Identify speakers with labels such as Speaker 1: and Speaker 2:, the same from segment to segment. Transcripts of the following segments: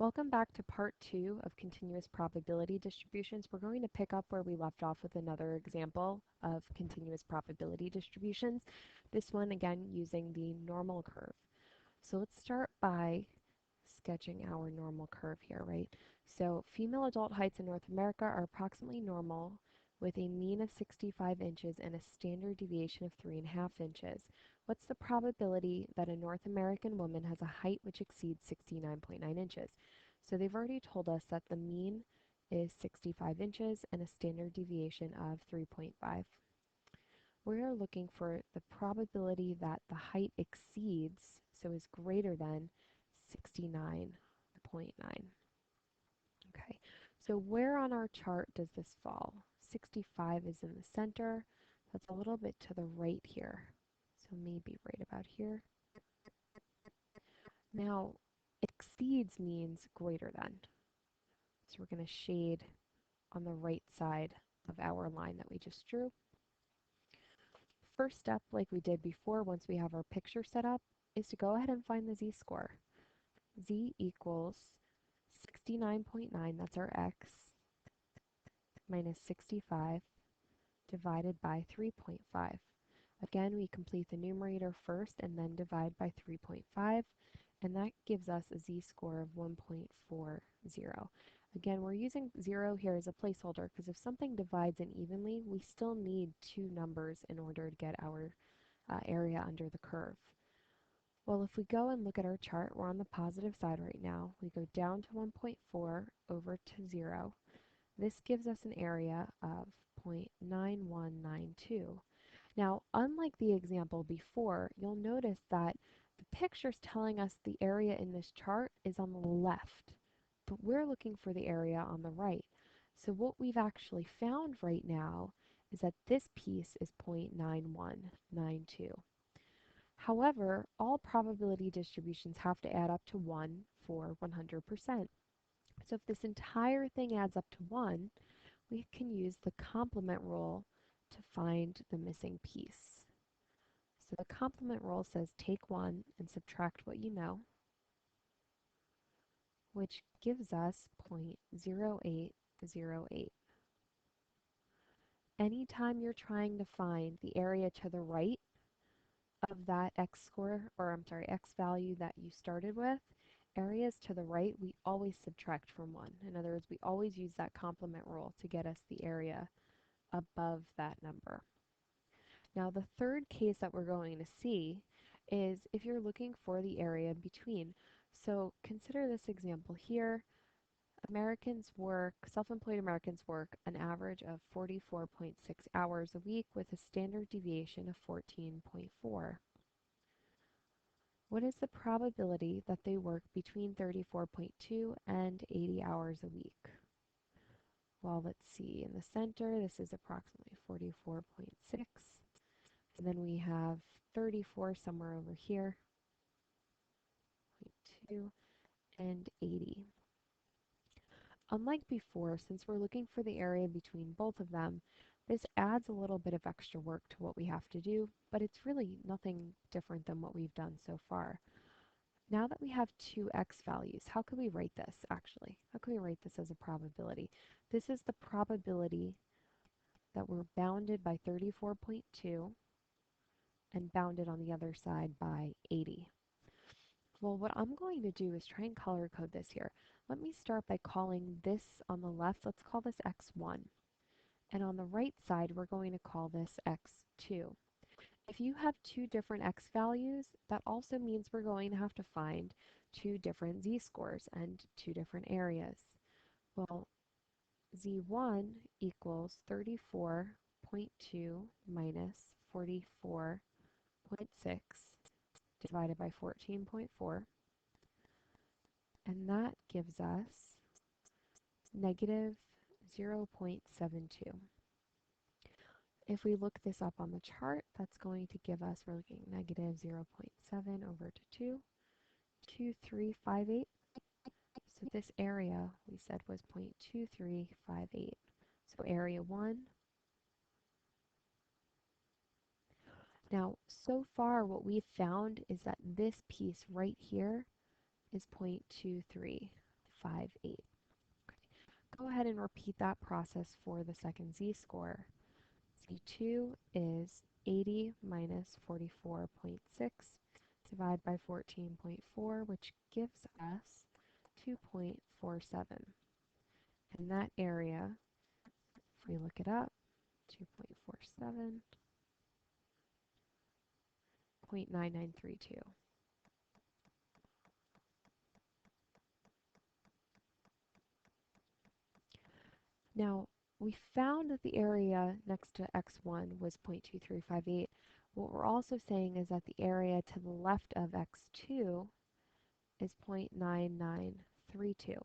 Speaker 1: Welcome back to part 2 of continuous probability distributions. We're going to pick up where we left off with another example of continuous probability distributions. This one again using the normal curve. So let's start by sketching our normal curve here, right? So female adult heights in North America are approximately normal with a mean of 65 inches and a standard deviation of 3.5 inches. What's the probability that a North American woman has a height which exceeds 69.9 inches? So they've already told us that the mean is 65 inches and a standard deviation of 3.5. We are looking for the probability that the height exceeds, so is greater than 69.9. Okay, so where on our chart does this fall? 65 is in the center. That's a little bit to the right here. So maybe right about here. Now, exceeds means greater than. So we're going to shade on the right side of our line that we just drew. First step, like we did before, once we have our picture set up, is to go ahead and find the z-score. Z equals 69.9, that's our x, minus 65, divided by 3.5. Again, we complete the numerator first and then divide by 3.5, and that gives us a z-score of 1.40. Again, we're using 0 here as a placeholder because if something divides unevenly, we still need two numbers in order to get our area under the curve. Well, if we go and look at our chart, we're on the positive side right now. We go down to 1.4 over to 0. This gives us an area of 0.9192. Now, unlike the example before, you'll notice that the picture's telling us the area in this chart is on the left, but we're looking for the area on the right. So what we've actually found right now is that this piece is 0.9192. However, all probability distributions have to add up to 1 for 100%. So if this entire thing adds up to 1, we can use the complement rule to find the missing piece. So the complement rule says take 1 and subtract what you know, which gives us 0.0808. Anytime you're trying to find the area to the right of that x value that you started with, areas to the right, we always subtract from 1. In other words, we always use that complement rule to get us the area above that number. Now, the third case that we're going to see is if you're looking for the area between. So consider this example here. Self-employed Americans work an average of 44.6 hours a week with a standard deviation of 14.4. What is the probability that they work between 34.2 and 80 hours a week? Well, let's see. In the center, this is approximately 44.6. And then we have 34 somewhere over here, 0.2, and 80. Unlike before, since we're looking for the area between both of them, this adds a little bit of extra work to what we have to do, but it's really nothing different than what we've done so far. Now that we have two x values, how can we write this actually? How can we write this as a probability? This is the probability that we're bounded by 34.2 and bounded on the other side by 80. Well, what I'm going to do is try and color code this here. Let me start by calling this on the left, let's call this x1. And on the right side, we're going to call this x2. If you have two different x values, that also means we're going to have to find two different z-scores and two different areas. Well, z1 equals 34.2 minus 44.6 divided by 14.4, and that gives us negative 0.72. If we look this up on the chart, that's going to give us, we're looking negative 0.7 over to 2, 2358. So this area we said was 0.2358. So area 1. Now, so far what we've found is that this piece right here is 0.2358. Okay. Go ahead and repeat that process for the second z-score. Z2 is 80 minus 44.6 divided by 14.4, which gives us 2.47. And that area, if we look it up, 2.47, 0.9932. Now, we found that the area next to x1 was 0.2358. What we're also saying is that the area to the left of x2 is 0.9932.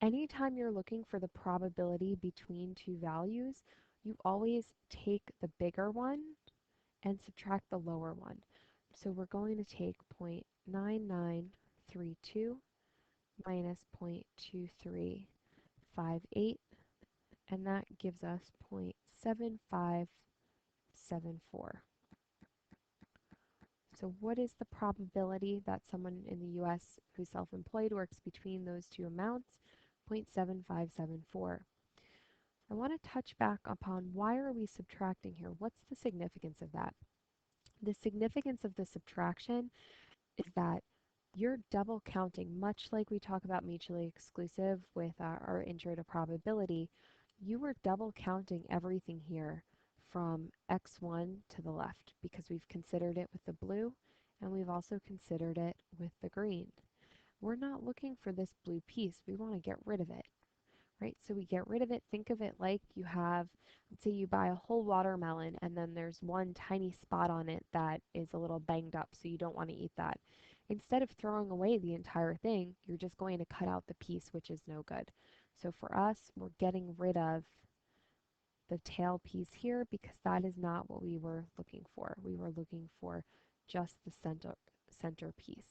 Speaker 1: Anytime you're looking for the probability between two values, you always take the bigger one and subtract the lower one. So we're going to take 0.9932 minus 0.2358, and that gives us 0.7574. So what is the probability that someone in the US who's self-employed works between those two amounts? 0.7574. I want to touch back upon why are we subtracting here? What's the significance of that? The significance of the subtraction is that you're double counting, much like we talk about mutually exclusive with our intro to probability. You were double counting everything here from x1 to the left because we've considered it with the blue and we've also considered it with the green. We're not looking for this blue piece. We want to get rid of it, right? So we get rid of it. Think of it like you have, let's say you buy a whole watermelon and then there's one tiny spot on it that is a little banged up, so you don't want to eat that. Instead of throwing away the entire thing, you're just going to cut out the piece which is no good. So for us, we're getting rid of the tail piece here because that is not what we were looking for. We were looking for just the center piece.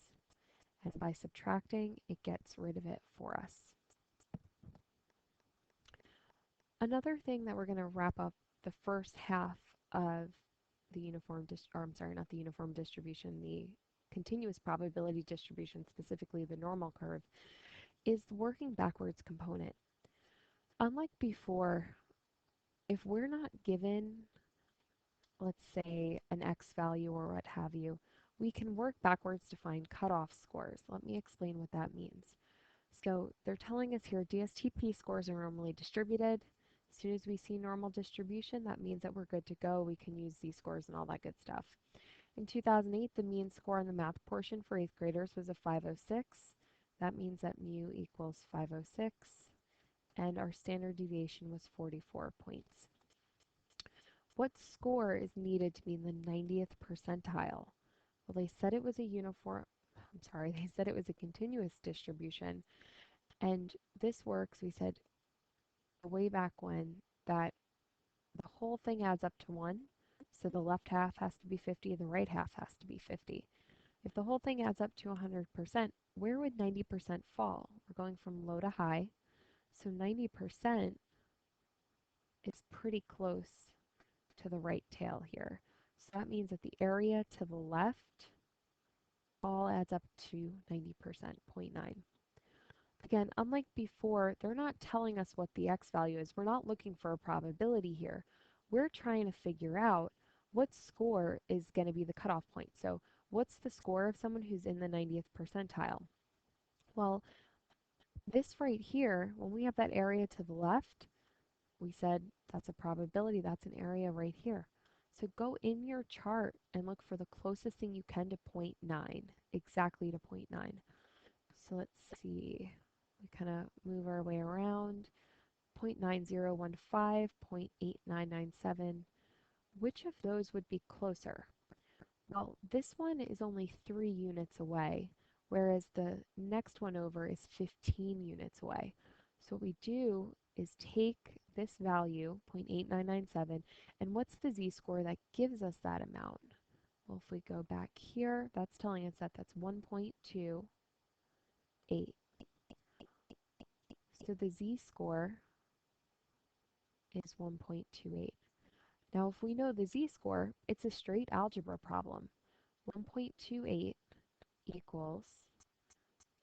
Speaker 1: And by subtracting, it gets rid of it for us. Another thing that we're going to wrap up the first half of the not the uniform distribution, the continuous probability distribution, specifically the normal curve, is the working backwards component. Unlike before, if we're not given, let's say, an x value or what have you, we can work backwards to find cutoff scores. Let me explain what that means. So they're telling us here DSTP scores are normally distributed. As soon as we see normal distribution, that means that we're good to go. We can use z-scores and all that good stuff. In 2008, the mean score on the math portion for 8th graders was a 506. That means that mu equals 506, and our standard deviation was 44 points. What score is needed to be in the 90th percentile? Well, they said it was a they said it was a continuous distribution. And this works, we said way back when, that the whole thing adds up to 1. So the left half has to be 50, the right half has to be 50. If the whole thing adds up to 100%, where would 90% fall? We're going from low to high. So 90% is pretty close to the right tail here. So that means that the area to the left all adds up to 90%, 0.9. Again, unlike before, they're not telling us what the x value is. We're not looking for a probability here. We're trying to figure out what score is going to be the cutoff point. So what's the score of someone who's in the 90th percentile? Well, this right here, when we have that area to the left, we said that's a probability, that's an area right here. So go in your chart and look for the closest thing you can to 0.9, exactly to 0.9. So let's see, we kind of move our way around. 0.9015, 0.8997. Which of those would be closer? Well, this one is only 3 units away, whereas the next one over is 15 units away. So what we do is take this value, 0.8997, and what's the z-score that gives us that amount? Well, if we go back here, that's telling us that that's 1.28. So the z-score is 1.28. Now, if we know the z-score, it's a straight algebra problem. 1.28 equals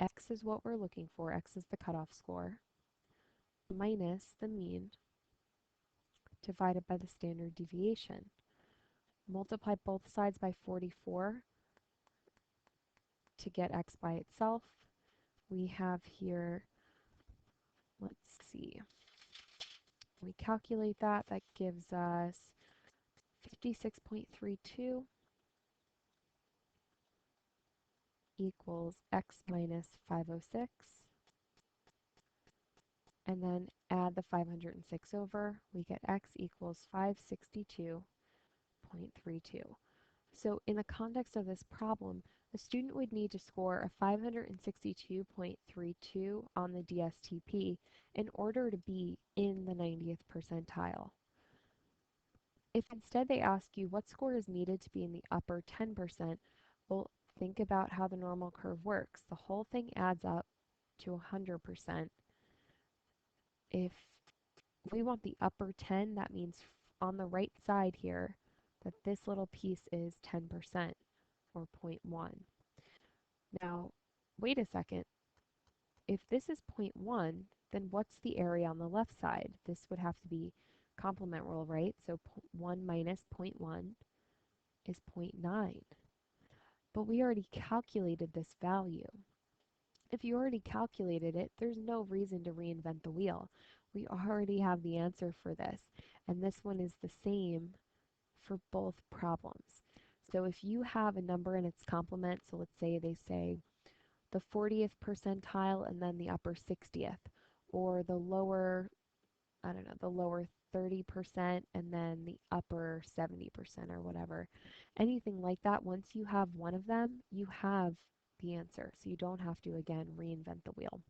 Speaker 1: x is what we're looking for, x is the cutoff score, minus the mean divided by the standard deviation. Multiply both sides by 44 to get x by itself. We have here, let's see, we calculate that, that gives us 56.32 equals x minus 506, and then add the 506 over, we get x equals 562.32. So in the context of this problem, a student would need to score a 562.32 on the DSTP in order to be in the 90th percentile. If instead they ask you what score is needed to be in the upper 10%, well, think about how the normal curve works. The whole thing adds up to 100%. If we want the upper 10, that means on the right side here that this little piece is 10% or 0.1. Now, wait a second. If this is 0.1, then what's the area on the left side? This would have to be complement rule, right? So 1 minus 0.1 is 0.9. But we already calculated this value. If you already calculated it, there's no reason to reinvent the wheel. We already have the answer for this, and this one is the same for both problems. So if you have a number and its complement, so let's say they say the 40th percentile and then the upper 60th, or the lower, I don't know, the lower 30% and then the upper 70% or whatever. Anything like that, once you have one of them, you have the answer. So you don't have to, again, reinvent the wheel.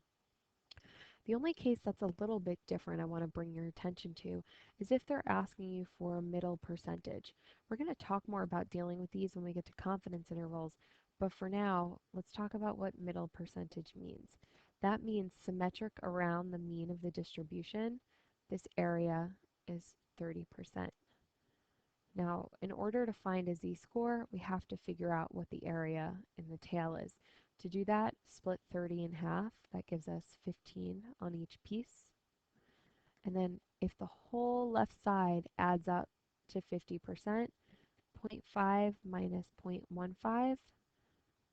Speaker 1: The only case that's a little bit different I want to bring your attention to is if they're asking you for a middle percentage. We're going to talk more about dealing with these when we get to confidence intervals, but for now, let's talk about what middle percentage means. That means symmetric around the mean of the distribution. This area is 30%. Now, in order to find a z-score, we have to figure out what the area in the tail is. To do that, split 30 in half. That gives us 15 on each piece. And then if the whole left side adds up to 50%, 0.5 minus 0.15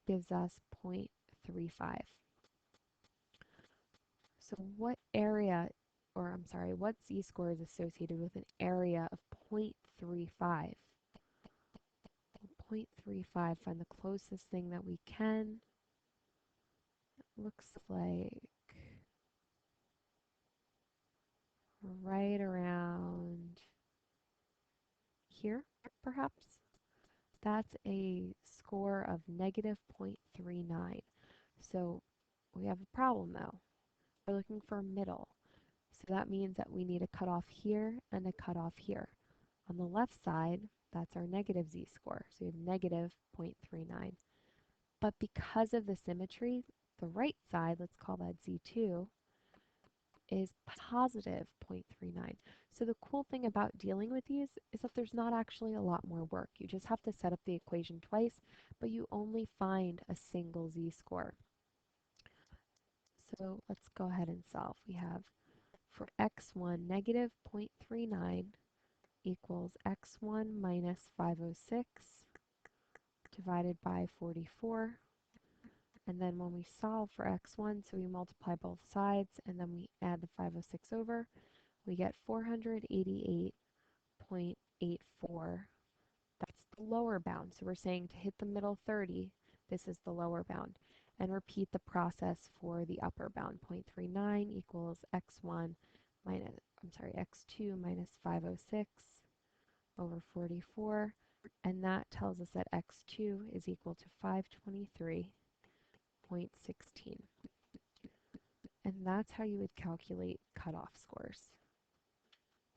Speaker 1: gives us 0.35. So what area, or I'm sorry, what z-score is associated with an area of 0.35? 0.35, find the closest thing that we can. It looks like right around here, perhaps. That's a score of negative 0.39. So we have a problem though. We're looking for a middle. So that means that we need a cutoff here and a cutoff here. On the left side, that's our negative z-score. So we have negative 0.39. But because of the symmetry, the right side, let's call that z2, is positive 0.39. So the cool thing about dealing with these is that there's not actually a lot more work. You just have to set up the equation twice, but you only find a single z-score. So let's go ahead and solve. We have for x1, negative 0.39 equals x1 minus 506 divided by 44. And then when we solve for x1, so we multiply both sides and then we add the 506 over, we get 488.84. That's the lower bound. So we're saying to hit the middle 30, this is the lower bound. And repeat the process for the upper bound. 0.39 equals x1 minus, x2 minus 506 over 44. And that tells us that x2 is equal to 523.16. And that's how you would calculate cutoff scores.